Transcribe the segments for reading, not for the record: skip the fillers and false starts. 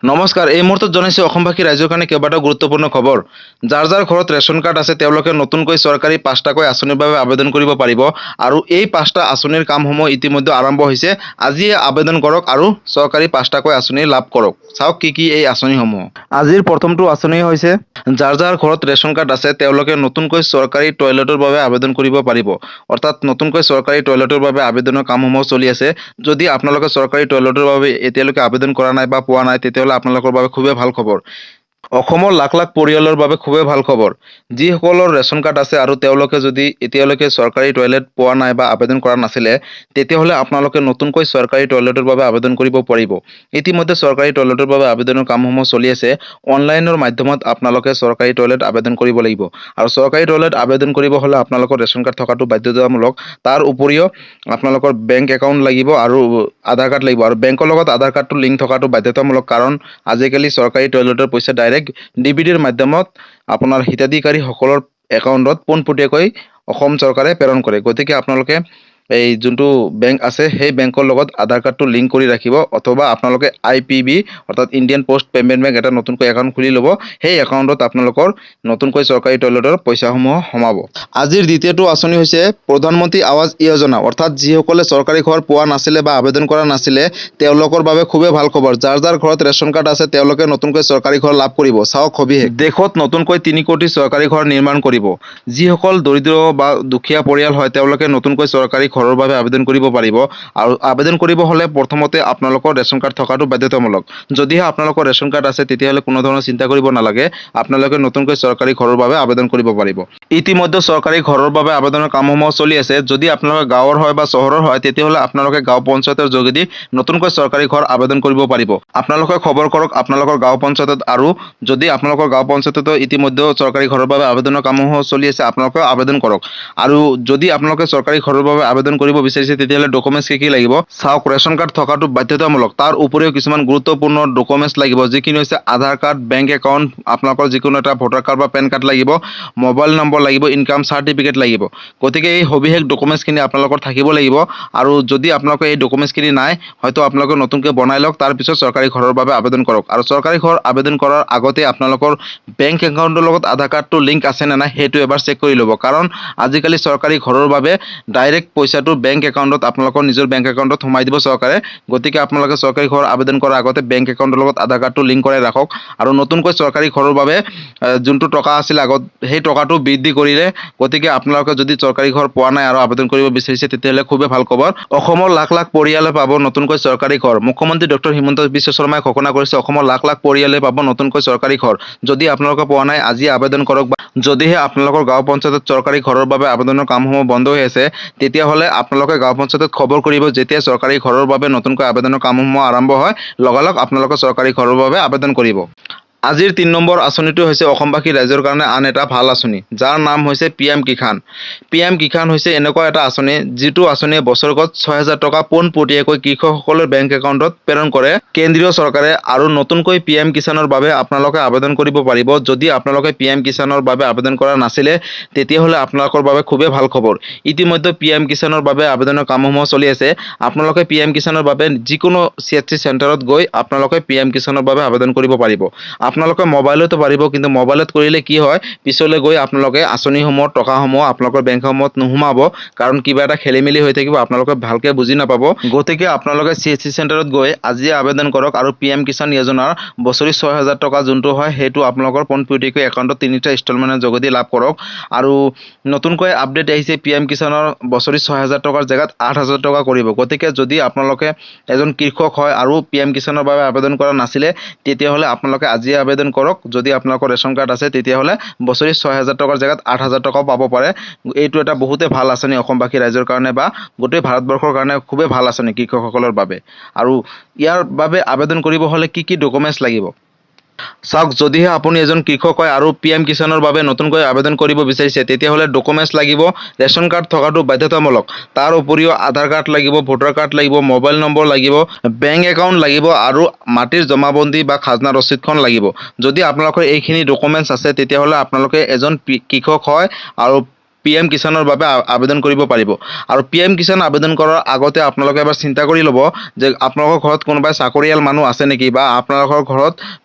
নমস্কাৰ। এই মুহূৰ্তত জনাইছোঁ অসমবাসী ৰাইজৰ কাৰণে কেইবাটাও গুৰুত্বপূৰ্ণ খবৰ। যাৰ যাৰ ঘৰত ৰেচন কাৰ্ড আছে তেওঁলোকে নতুনকৈ চৰকাৰী ৫টাকৈ আঁচনিৰ বাবে আবেদন কৰিব পাৰিব আৰু এই ৫টা আঁচনিৰ কামসমূহ ইতিমধ্যে আৰম্ভ হৈছে। আজিয়ে আবেদন কৰক আৰু চৰকাৰী ৫টাকৈ আঁচনি লাভ কৰক। চাওক কি এই আঁচনিসমূহ। আজিৰ প্ৰথমটো আঁচনি হৈছে যাৰ যাৰ ঘৰত ৰেচন কাৰ্ড আছে তেওঁলোকে নতুনকৈ চৰকাৰী টয়লেটৰ বাবে আবেদন কৰিব পাৰিব। অৰ্থাৎ নতুনকৈ চৰকাৰী টয়লেটৰ বাবে আবেদনৰ কামসমূহ চলি আছে। যদি আপোনালোকে চৰকাৰী টয়লেটৰ বাবে এতিয়ালৈকে আবেদন কৰা নাই বা পোৱা নাই তেতিয়াহ'লে আপোনালোকৰ বাবে খুবেই ভাল খবৰ। অসমৰ লাখ লাখ পৰিয়ালৰ বাবে খুবেই ভাল খবৰ। যিসকলৰ ৰেচন কাৰ্ড আছে আৰু তেওঁলোকে যদি এতিয়ালৈকে চৰকাৰী টয়লেট পোৱা নাই বা আবেদন কৰা নাছিলে তেতিয়াহ'লে আপোনালোকে নতুনকৈ চৰকাৰী টয়লেটৰ বাবে আবেদন কৰিব পাৰিব। ইতিমধ্যে চৰকাৰী টয়লেটৰ বাবে আবেদনৰ কামসমূহ চলি আছে। অনলাইনৰ মাধ্যমত আপোনালোকে চৰকাৰী টয়লেট আবেদন কৰিব লাগিব আৰু চৰকাৰী টয়লেট আবেদন কৰিব হ'লে আপোনালোকৰ ৰেচন কাৰ্ড থকাটো বাধ্যতামূলক। তাৰ উপৰিও আপোনালোকৰ বেংক একাউণ্ট লাগিব আৰু আধাৰ কাৰ্ড লাগিব আৰু বেংকৰ লগত আধাৰ কাৰ্ডটো লিংক থকাটো বাধ্যতামূলক, কাৰণ আজিকালি চৰকাৰী টয়লেটৰ পইচা ডাইৰেক্ট ডিবিটিৰ মাধ্যমত আপোনাৰ হিতাধিকাৰীসকলৰ একাউণ্টত পোনপটীয়াকৈ অসম চৰকাৰে প্ৰেৰণ কৰে। গতিকে আপোনালোকে এই যোনটো বেংক আছে সেই বেংকৰ লগত আধাৰ কাৰ্ডটো লিংক কৰি ৰাখিব, অথবা আপোনালোকে IPB অৰ্থাৎ ইণ্ডিয়ান পোষ্ট পেমেণ্ট বেংক এটা নতুনকৈ একাউণ্ট খুলি ল'ব। সেই একাউণ্টত আপোনালোকৰ নতুনকৈ চৰকাৰী টয়লেটৰ পইচাসমূহ সোমাব। আজিৰ দ্বিতীয়টো আঁচনি হৈছে প্ৰধানমন্ত্ৰী আৱাস যোজনা। অৰ্থাৎ যিসকলে চৰকাৰী ঘৰ পোৱা নাছিলে বা আবেদন কৰা নাছিলে তেওঁলোকৰ বাবে খুবেই ভাল খবৰ। যাৰ যাৰ ঘৰত ৰেচন কাৰ্ড আছে তেওঁলোকে নতুনকৈ চৰকাৰী ঘৰ লাভ কৰিব। চাওক সবিশেষ। দেশত নতুনকৈ ৩ কোটি চৰকাৰী ঘৰ নিৰ্মাণ কৰিব। যিসকল দৰিদ্ৰ বা দুখীয়া পৰিয়াল হয় তেওঁলোকে নতুনকৈ চৰকাৰী ঘৰৰ বাবে আবেদন কৰিব পাৰিব আৰু আবেদন কৰিব হ'লে প্ৰথমতে আপোনালোকৰ ৰেচন কাৰ্ড থকাটো বাধ্যতামূলক। যদিহে আপোনালোকৰ ৰেচন কাৰ্ড আছে তেতিয়াহ'লে কোনো ধৰণৰ চিন্তা কৰিব নালাগে, আপোনালোকে নতুনকৈ চৰকাৰী ঘৰৰ বাবে আবেদন কৰিব পাৰিব। ইতিমধ্যে চৰকাৰী ঘৰৰ বাবে আবেদনৰ কামসমূহ চলি আছে। যদি আপোনালোকে গাঁৱৰ হয় বা চহৰৰ হয় তেতিয়াহ'লে আপোনালোকে গাঁও পঞ্চায়তৰ যোগেদি নতুনকৈ চৰকাৰী ঘৰ আবেদন কৰিব পাৰিব। আপোনালোকে খবৰ কৰক আপোনালোকৰ গাঁও পঞ্চায়তত, আৰু যদি আপোনালোকৰ গাঁও পঞ্চায়ততো ইতিমধ্যে চৰকাৰী ঘৰৰ বাবে আবেদনৰ কামসমূহ চলি আছে আপোনালোকে আবেদন কৰক। আৰু যদি আপোনালোকে চৰকাৰী ঘৰৰ বাবে আবেদন কৰিব বিচাৰিছে তেতিয়াহ'লে ডকুমেণ্টছ কি লাগিব চাওক। ৰেচন কাৰ্ড থকাটো বাধ্যতামূলক। তাৰ উপৰিও কিছুমান গুৰুত্বপূৰ্ণ ডকুমেণ্টছ লাগিব, যিখিনি হৈছে আধাৰ কাৰ্ড, বেংক একাউণ্ট, আপোনালোকৰ যিকোনো এটা ভোটাৰ কাৰ্ড বা পেন কাৰ্ড লাগিব, মোবাইল নম্বৰ লাগিব, ইনকাম চাৰ্টিফিকেট লাগিব। গতিকে এই সবিশেষ ডকুমেণ্টছখিনি আপোনালোকৰ থাকিব লাগিব। আৰু যদি আপোনালোকৰ এই ডকুমেণ্টছখিনি নাই, হয়তো আপোনালোকে নতুনকৈ বনাই লওক, তাৰপিছত চৰকাৰী ঘৰৰ বাবে আবেদন কৰক। আৰু চৰকাৰী ঘৰ আবেদন কৰাৰ আগতে আপোনালোকৰ বেংক একাউণ্টৰ লগত আধাৰ কাৰ্ডটো লিংক আছে নে নাই সেইটো এবাৰ চেক কৰি ল'ব, কাৰণ আজিকালি চৰকাৰী ঘৰৰ বাবে ডাইৰেক্ট পইচাটো বেংক একাউণ্টত আপোনালোকৰ নিজৰ বেংক একাউণ্টত সোমাই দিব চৰকাৰে। গতিকে আপোনালোকে চৰকাৰী ঘৰ আবেদন কৰাৰ আগতে বেংক একাউণ্টৰ লগত আধাৰ কাৰ্ডটো লিংক কৰাই ৰাখক। আৰু নতুনকৈ চৰকাৰী ঘৰৰ বাবে যোনটো টকা আছিল আগত সেই টকাটো বৃদ্ধি কৰিলে। গতিকে আপোনালোকে যদি চৰকাৰী ঘৰ পোৱা নাই আৰু আবেদন কৰিব বিচাৰিছে তেতিয়াহ'লে খুবেই ভাল খবৰ। অসমৰ লাখ লাখ পৰিয়ালে পাব নতুনকৈ চৰকাৰী ঘৰ। মুখ্যমন্ত্ৰী ডক্টৰ হিমন্ত বিশ্ব শৰ্মাই ঘোষণা কৰিছে অসমৰ লাখ লাখ পৰিয়ালে পাব নতুনকৈ চৰকাৰী ঘৰ। যদি আপোনালোকে পোৱা নাই আজি আবেদন কৰক। যদিহে আপোনালোকৰ গাঁও পঞ্চায়তত চৰকাৰী ঘৰৰ বাবে আবেদনৰ কামসমূহ বন্ধ হৈ আছে তেতিয়াহ'লে আপোনালোকে গাঁও পঞ্চায়তত খবৰ কৰিব। যেতিয়া চৰকাৰী ঘৰৰ বাবে নতুনকৈ আবেদনৰ কামসমূহ আৰম্ভ হয় লগালগ আপোনালোকে চৰকাৰী ঘৰৰ বাবে আবেদন কৰিব। আজিৰ ৩ নম্বৰ আঁচনিটো হৈছে অসমবাসী ৰাইজৰ কাৰণে আন এটা ভাল আঁচনি, যাৰ নাম হৈছে PM কিষাণ। PM কিষাণ হৈছে এনেকুৱা এটা আঁচনি যিটো আঁচনিয়ে বছৰেকত ৬,০০০ টকা পোনপটীয়াকৈ কৃষকসকলৰ বেংক একাউণ্টত প্ৰেৰণ কৰে কেন্দ্ৰীয় চৰকাৰে। আৰু নতুনকৈ PM কিষাণৰ বাবে আপোনালোকে আবেদন কৰিব পাৰিব। যদি আপোনালোকে PM কিষাণৰ বাবে আবেদন কৰা নাছিলে তেতিয়াহ'লে আপোনালোকৰ বাবে খুবেই ভাল খবৰ। ইতিমধ্যে PM কিষাণৰ বাবে আবেদনৰ কামসমূহ চলি আছে। আপোনালোকে PM কিষাণৰ বাবে যিকোনো CHC চেণ্টাৰত গৈ আপোনালোকে PM কিষাণৰ বাবে আবেদন কৰিব পাৰিব। আপোনালোকে মোবাইলতো পাৰিব, কিন্তু মোবাইলত কৰিলে কি হয় পিছলৈ গৈ আপোনালোকে আঁচনিসমূহৰ টকাসমূহ আপোনালোকৰ বেংকসমূহত নোসোমাব, কাৰণ কিবা এটা খেলি মেলি হৈ থাকিব, আপোনালোকে ভালকৈ বুজি নাপাব। গতিকে আপোনালোকে CHC চেণ্টাৰত গৈ আজিয়ে আবেদন কৰক আৰু PM কিষাণ যোজনাৰ বছৰি ৬,০০০ টকা যোনটো হয় সেইটো আপোনালোকৰ পোনপটীয়াকৈ একাউণ্টত ৩টা ইনষ্টলমেণ্টৰ যোগেদি লাভ কৰক। আৰু নতুনকৈ আপডেট আহিছে PM কিষাণৰ বছৰি ৬,০০০ টকাৰ জেগাত ৮,০০০ টকা কৰিব। গতিকে যদি আপোনালোকে এজন কৃষক হয় আৰু PM কিষাণৰ বাবে আবেদন কৰা নাছিলে তেতিয়াহ'লে আপোনালোকে আজিয়ে আবেদন কৰক। যদি আপোনালোকৰ ৰেচন কাৰ্ড আছে তেতিয়াহ'লে বছৰি ৬,০০০ টকাৰ জেগাত ৮,০০০ টকাও পাব পাৰে। এইটো এটা বহুতেই ভাল আঁচনি অসমবাসী ৰাইজৰ কাৰণে বা গোটেই ভাৰতবৰ্ষৰ কাৰণে খুবেই ভাল আঁচনি কৃষকসকলৰ বাবে। আৰু ইয়াৰ বাবে আবেদন কৰিব হ'লে কি ডকুমেণ্টছ লাগিব চাওক। যদিহে আপুনি এজন কৃষক হয় আৰু PM কিষাণৰ বাবে নতুনকৈ আবেদন কৰিব বিচাৰিছে তেতিয়াহ'লে ডকুমেণ্টছ লাগিব। ৰেচন কাৰ্ড থকাটো বাধ্যতামূলক। তাৰ উপৰিও আধাৰ কাৰ্ড লাগিব, ভোটাৰ কাৰ্ড লাগিব, মোবাইল নম্বৰ লাগিব, বেংক একাউণ্ট লাগিব আৰু মাটিৰ জমাবন্দী বা খাজনা ৰচিদখন লাগিব। যদি আপোনালোকৰ এইখিনি ডকুমেণ্টছ আছে তেতিয়াহ'লে আপোনালোকে এজন কৃষক হয় আৰু PM কিষাণৰ বাবে আবেদন কৰিব পাৰিব। আৰু PM কিষাণ আবেদন কৰাৰ আগতে আপোনালোকে এবাৰ চিন্তা কৰি ল'ব যে আপোনালোকৰ ঘৰত কোনোবাই চাকৰিয়াল মানুহ আছে নেকি, বা আপোনালোকৰ ঘৰত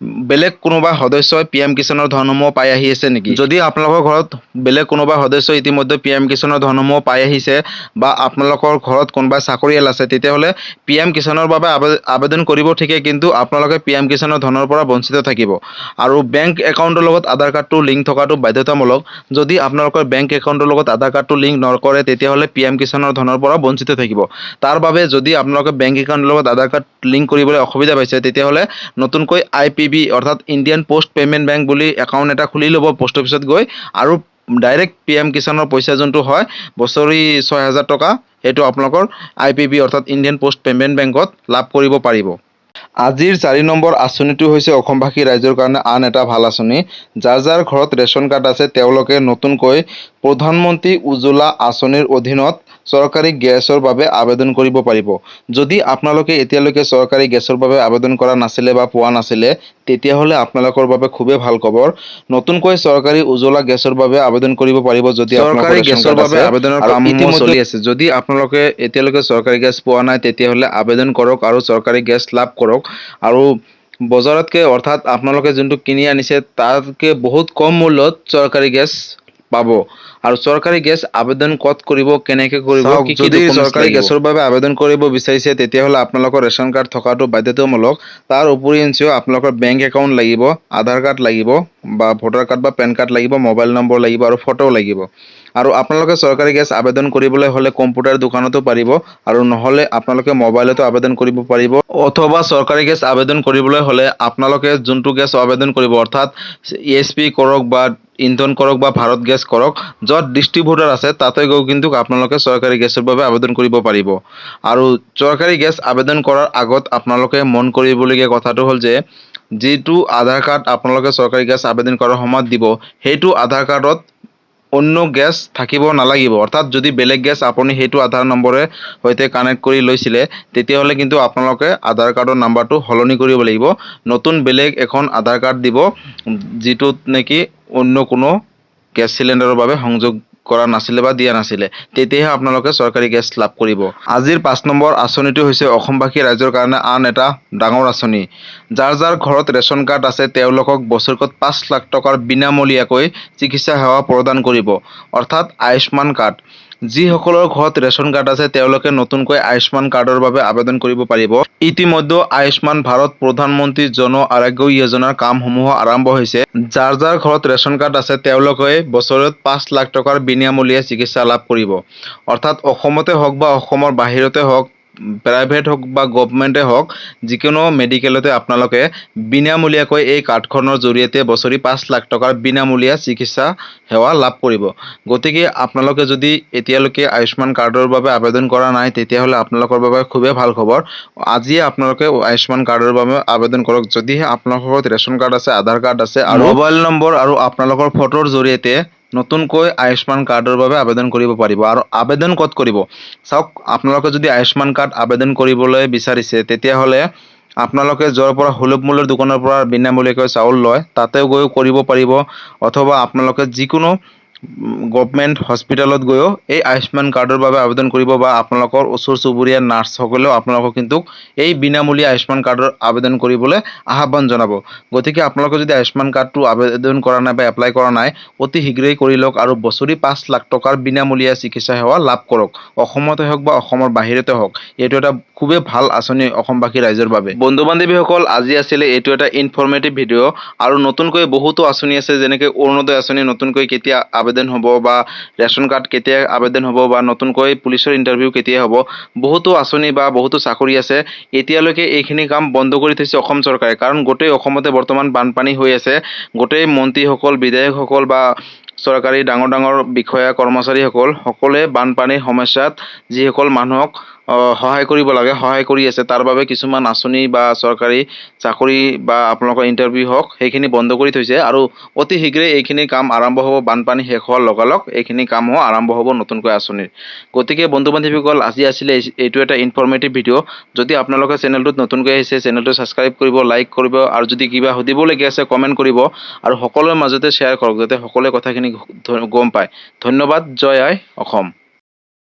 বেলেগ কোনোবা সদস্যই PM কিষাণৰ ধনসমূহ পাই আহি আছে নেকি। যদি আপোনালোকৰ ঘৰত বেলেগ কোনোবা সদস্য ইতিমধ্যে PM কিষাণৰ ধনসমূহ পাই আহিছে, বা আপোনালোকৰ ঘৰত কোনোবা চাকৰিয়াল আছে, তেতিয়াহ'লে PM কিষাণৰ বাবে আবেদন কৰিব ঠিকেই, কিন্তু আপোনালোকে PM কিষাণৰ ধনৰ পৰা বঞ্চিত থাকিব। আৰু বেংক একাউণ্টৰ লগত আধাৰ কাৰ্ডটো লিংক থকাটো বাধ্যতামূলক। যদি আপোনালোকৰ বেংক একাউণ্টৰ লগত আধাৰ কাৰ্ডটো লিংক নকৰে, তেতিয়াহ'লে PM কিষাণৰ ধনৰ পৰা বঞ্চিত থাকিব। তাৰ বাবে যদি আপোনালোকে বেংক একাউণ্টৰ লগত আধাৰ কাৰ্ড লিংক কৰিবলৈ অসুবিধা পাইছে, তেতিয়াহ'লে নতুনকৈ IPB অৰ্থাৎ ইণ্ডিয়ান পোষ্ট পে'মেণ্ট বেংক বুলি একাউণ্ট এটা খুলি ল'ব পোষ্ট অফিচত গৈ, আৰু ডাইৰেক্ট PM কিষাণৰ পইচা যোনটো হয় বছৰি 6,000 টকা, সেইটো আপোনালোকৰ IPB অৰ্থাৎ ইণ্ডিয়ান পোষ্ট পে'মেণ্ট বেংকত লাভ কৰিব পাৰিব। আজিৰ 4 নম্বৰ আঁচনিটো হৈছে অসমবাসী ৰাইজৰ কাৰণে আন এটা ভাল আঁচনি। যাৰ যাৰ ঘৰত ৰেচন কাৰ্ড আছে তেওঁলোকে নতুনকৈ প্ৰধানমন্ত্ৰী উজ্জ্বলা আঁচনিৰ অধীনত চৰকাৰী গেছৰ বাবে আবেদন কৰিব পাৰিব। যদি আপোনালোকে এতিয়ালৈকে চৰকাৰী গেছৰ বাবে আবেদন কৰা নাছিলে বা পোৱা নাছিলে, তেতিয়াহ'লে আপোনালোকৰ বাবে খুবেই ভাল খবৰ। নতুনকৈ চৰকাৰী উজ্জ্বলা গেছৰ বাবে আবেদন কৰিব পাৰিব যদি চৰকাৰী গেছৰ বাবে আবেদনৰ কামসমূহ চলি আছে। যদি আপোনালোকে এতিয়ালৈকে চৰকাৰী গেছ পোৱা নাই, তেতিয়াহ'লে আবেদন কৰক আৰু চৰকাৰী গেছ লাভ কৰক। আৰু বজাৰতকৈ অৰ্থাৎ আপোনালোকে যোনটো কিনি আনিছে তাতকৈ বহুত কম মূল্যত চৰকাৰী গেছ পাব। আৰু চৰকাৰী গেছ আবেদন ক'ত কৰিব, কেনেকৈ কৰিব, যদি চৰকাৰী গেছৰ বাবে আবেদন কৰিব বিচাৰিছে, তেতিয়াহ'লে আপোনালোকৰ ৰেচন কাৰ্ড থকাটো বাধ্যতামূলক। তাৰ উপৰিঞ্চিও আপোনালোকৰ বেংক একাউণ্ট লাগিব, আধাৰ কাৰ্ড লাগিব, বা ভোটাৰ কাৰ্ড বা পেন কাৰ্ড লাগিব, মোবাইল নম্বৰ লাগিব আৰু ফটো লাগিব। আৰু আপোনালোকে চৰকাৰী গেছ আবেদন কৰিবলৈ হ'লে কম্পিউটাৰ দোকানতো পাৰিব, আৰু নহ'লে আপোনালোকে মোবাইলতো আবেদন কৰিব পাৰিব। অথবা চৰকাৰী গেছ আবেদন কৰিবলৈ হ'লে আপোনালোকে যোনটো গেছ আবেদন কৰিব, অৰ্থাৎ ESP কৰক বা ইন্ধন কৰক বা ভাৰত গেছ কৰক, য'ত ডিষ্ট্ৰিবিউটাৰ আছে তাতে গৈ কিন্তু আপোনালোকে চৰকাৰী গেছৰ বাবে আবেদন কৰিব পাৰিব। আৰু চৰকাৰী গেছ আবেদন কৰাৰ আগত আপোনালোকে মন কৰিবলগীয়া কথাটো হ'ল যে যিটো আধাৰ কাৰ্ড আপোনালোকে চৰকাৰী গেছ আবেদন কৰাৰ সময়ত দিব, সেইটো আধাৰ কাৰ্ডত অন্য গেছ থাকিব নালাগিব। অৰ্থাৎ যদি বেলেগ গেছ আপুনি সেইটো আধাৰ নম্বৰে সৈতে কানেক্ট কৰি লৈছিলে, তেতিয়াহ'লে কিন্তু আপোনালোকে আধাৰ কাৰ্ডৰ নাম্বাৰটো সলনি কৰিব লাগিব। নতুন বেলেগ এখন আধাৰ কাৰ্ড দিব, যিটোত নেকি অন্য কোনো গেছ চিলিণ্ডাৰৰ বাবে সংযোগ কৰা নাছিলে বা দিয়া নাছিলে, তেতিয়াহে আপোনালোকে চৰকাৰী গেছ লাভ কৰিব। আজিৰ 5 নম্বৰ আঁচনিটো হৈছে অসমবাসী ৰাইজৰ কাৰণে আন এটা ডাঙৰ আঁচনি। যাৰ যাৰ ঘৰত ৰেচন কাৰ্ড আছে তেওঁলোকক বছৰেকত 5 লাখ টকাৰ বিনামূলীয়াকৈ চিকিৎসা সেৱা প্ৰদান কৰিব, অৰ্থাৎ আয়ুষ্মান কাৰ্ড। যিসকলৰ ঘৰত ৰেচন কাৰ্ড আছে তেওঁলোকে নতুনকৈ আয়ুষ্মান কাৰ্ডৰ বাবে আবেদন কৰিব পাৰিব। ইতিমধ্যে আয়ুষ্মান ভাৰত প্ৰধানমন্ত্ৰী জন আৰোগ্য যোজনাৰ কামসমূহ আৰম্ভ হৈছে। যাৰ যাৰ ঘৰত ৰেচন কাৰ্ড আছে তেওঁলোকে বছৰত 5 লাখ টকাৰ বিনামূলীয়া চিকিৎসা লাভ কৰিব। অৰ্থাৎ অসমতে হওক বা অসমৰ বাহিৰতে হওক, প্ৰাইভেট হওক বা গভৰ্ণমেণ্টে হওক, যিকোনো মেডিকেলতে আপোনালোকে বিনামূলীয়াকৈ এই কাৰ্ডখনৰ জৰিয়তে বছৰি 5 লাখ টকাৰ বিনামূলীয়া চিকিৎসা সেৱা লাভ কৰিব। গতিকে আপোনালোকে যদি এতিয়ালৈকে আয়ুষ্মান কাৰ্ডৰ বাবে আবেদন কৰা নাই, তেতিয়াহ'লে আপোনালোকৰ বাবে খুবেই ভাল খবৰ। আজিয়ে আপোনালোকে আয়ুষ্মান কাৰ্ডৰ বাবে আবেদন কৰক। যদিহে আপোনালোকৰ ঘৰত ৰেচন কাৰ্ড আছে, আধাৰ কাৰ্ড আছে আৰু মোবাইল নম্বৰ আৰু আপোনালোকৰ ফটোৰ জৰিয়তে নতুনকৈ আয়ুষ্মান কাৰ্ডৰ বাবে আবেদন কৰিব পাৰিব। আৰু আবেদন ক'ত কৰিব চাওক, আপোনালোকে যদি আয়ুষ্মান কাৰ্ড আবেদন কৰিবলৈ বিচাৰিছে, তেতিয়াহ'লে আপোনালোকে য'ৰ পৰা সুলভ মূল্যৰ দোকানৰ পৰা বিনামূলীয়াকৈ চাউল লয়, তাতে গৈ কৰিব পাৰিব। অথবা আপোনালোকে যিকোনো গভৰ্ণমেণ্ট হস্পিটেলত গৈও এই আয়ুষ্মান কাৰ্ডৰ বাবে আবেদন কৰিব, বা আপোনালোকৰ ওচৰ চুবুৰীয়া নাৰ্ছসকলেও আপোনালোকক কিন্তু এই বিনামূলীয়া আয়ুষ্মান কাৰ্ডৰ আবেদন কৰিবলৈ আহ্বান জনাব। গতিকে আপোনালোকে যদি আয়ুষ্মান কাৰ্ডটো আবেদন কৰা নাই বা এপ্লাই কৰা নাই, অতি শীঘ্ৰেই কৰি লওক আৰু বছৰি 5 লাখ টকাৰ বিনামূলীয়া চিকিৎসা সেৱা লাভ কৰক। অসমতে হওক বা অসমৰ বাহিৰতে হওক, এইটো এটা খুবেই ভাল আঁচনি অসমবাসী ৰাইজৰ বাবে। বন্ধু বান্ধৱীসকল, আজি আছিলে এইটো এটা ইনফৰ্মেটিভ ভিডিঅ'। আৰু নতুনকৈ বহুতো আঁচনি আছে, যেনেকৈ অৰুণোদয় আঁচনি নতুনকৈ কেতিয়া আবেদন হ'ব, বা ৰেচন কাৰ্ড কেতিয়া আবেদন হ'ব, বা নতুনকৈ পুলিচৰ ইণ্টাৰভিউ কেতিয়া হ'ব, বহুতো আঁচনি বা বহুতো চাকৰি আছে। এতিয়ালৈকে এইখিনি কাম বন্ধ কৰি থৈছে অসম চৰকাৰে, কাৰণ গোটেই অসমতে বৰ্তমান বানপানী হৈ আছে। গোটেই মন্ত্ৰীসকল, বিধায়কসকল বা চৰকাৰী ডাঙৰ ডাঙৰ বিষয়া কৰ্মচাৰীসকল সকলোৱে বানপানীৰ সমস্যাত যিসকল মানুহক সহায় কৰিব লাগে, সহায় কৰি আছে। তাৰ বাবে কিছুমান আঁচনি বা চৰকাৰী চাকৰি বা আপোনালোকৰ ইণ্টাৰভিউ হওক সেইখিনি বন্ধ কৰি থৈছে আৰু অতি শীঘ্ৰে এইখিনি কাম আৰম্ভ হ'ব। বানপানী শেষ হোৱাৰ লগালগ এইখিনি কামো আৰম্ভ হ'ব নতুনকৈ আঁচনিৰ। গতিকে বন্ধু বান্ধৱীসকল, আজি আছিলে এইটো এটা ইনফৰ্মেটিভ ভিডিঅ'। যদি আপোনালোকে চেনেলটোত নতুনকৈ আহিছে, চেনেলটো ছাবস্ক্ৰাইব কৰিব, লাইক কৰিব আৰু যদি কিবা সুধিবলগীয়া আছে কমেণ্ট কৰিব আৰু সকলোৰে মাজতে শ্বেয়াৰ কৰক যাতে সকলোৱে কথাখিনি গম পায়। ধন্যবাদ। জয় আই অসম।